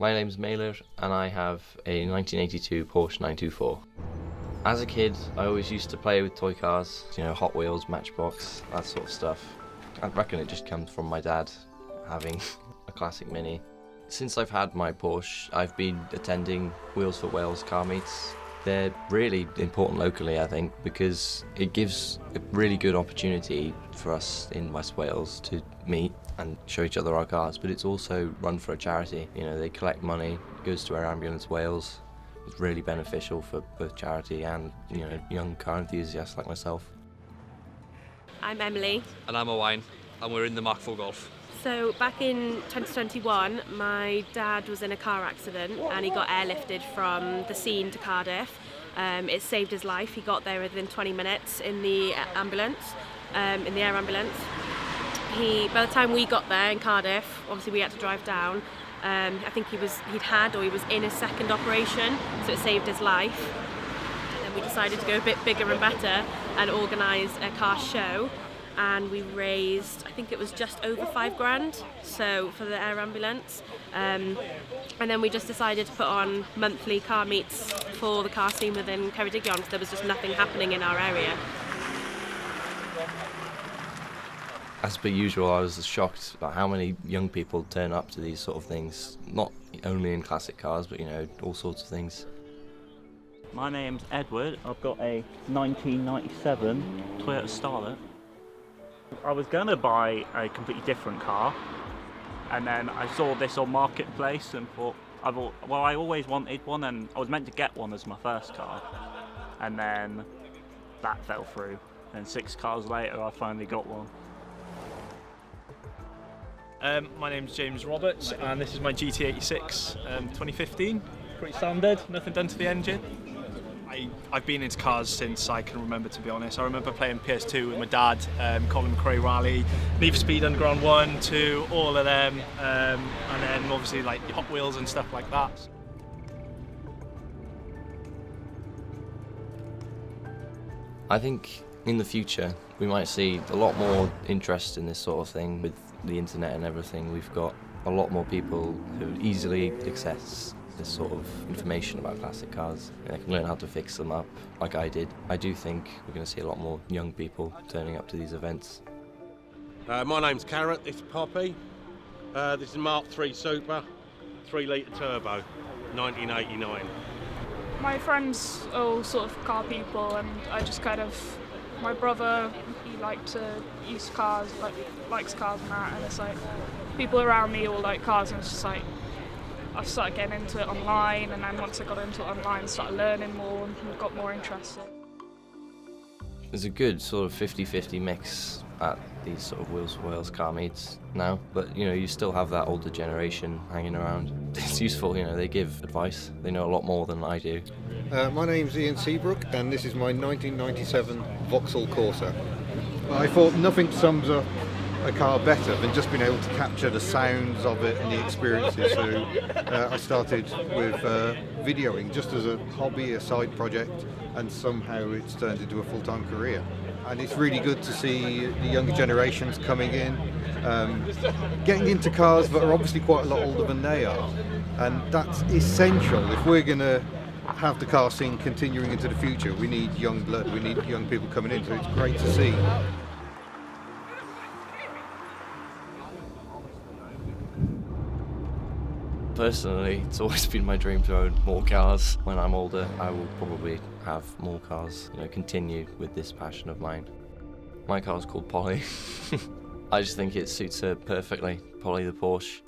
My name's Mailer and I have a 1982 Porsche 924. As a kid, I always used to play with toy cars, Hot Wheels, Matchbox, that sort of stuff. I reckon it just comes from my dad having a classic Mini. Since I've had my Porsche, I've been attending Wheels for Wales car meets. They're really important locally, I think, because it gives a really good opportunity for us in West Wales to meet and show each other our cars, but it's also run for a charity. They collect money, it goes to Air Ambulance Wales. It's really beneficial for both charity and, young car enthusiasts like myself. I'm Emily. And I'm Owain, and we're in the Mark IV Golf. So back in 2021, my dad was in a car accident and he got airlifted from the scene to Cardiff. It saved his life. He got there within 20 minutes in the ambulance, in the air ambulance. By the time we got there in Cardiff, obviously we had to drive down. I think he was in his second operation, so it saved his life. And then we decided to go a bit bigger and better and organise a car show. And we raised, I think it was just over £5,000, so for the air ambulance. And then we just decided to put on monthly car meets for the car scene within Ceredigion, because there was just nothing happening in our area. As per usual, I was shocked at how many young people turn up to these sort of things, not only in classic cars, but all sorts of things. My name's Edward. I've got a 1997 Toyota Starlet. I was going to buy a completely different car, and then I saw this on Marketplace and thought, I always wanted one, and I was meant to get one as my first car, and then that fell through, and 6 cars later I finally got one. My name's James Roberts, and this is my GT86 2015. Pretty standard, nothing done to the engine. I've been into cars since I can remember, to be honest. I remember playing PS2 with my dad, Colin McRae Rally, Need for Speed Underground 1, 2, all of them, and then obviously like Hot Wheels and stuff like that. I think in the future we might see a lot more interest in this sort of thing. With the internet and everything, we've got a lot more people who easily access this sort of information about classic cars. They can learn how to fix them up, like I did. I do think we're going to see a lot more young people turning up to these events. My name's Carrot, this is Poppy. This is Mark III Super, 3 litre turbo, 1989. My friends are all sort of car people, and my brother, he liked to use cars, likes cars and that, and it's like, people around me all like cars, and it's just like, I started getting into it online, and then once I got into it online, started learning more and got more interested. There's a good sort of 50-50 mix at these sort of Wheels for Wales car meets now, but you still have that older generation hanging around. It's useful, they give advice. They know a lot more than I do. My name's Ian Seabrook, and this is my 1997 Vauxhall Corsa. I thought nothing sums up a car better than just being able to capture the sounds of it and the experiences. So I started with videoing just as a hobby, a side project, and somehow it's turned into a full-time career. And it's really good to see the younger generations coming in, getting into cars that are obviously quite a lot older than they are. And that's essential. If we're going to have the car scene continuing into the future, we need young blood, we need young people coming in, so it's great to see. Personally, it's always been my dream to own more cars. When I'm older, I will probably have more cars, continue with this passion of mine. My car's called Polly. I just think it suits her perfectly. Polly the Porsche.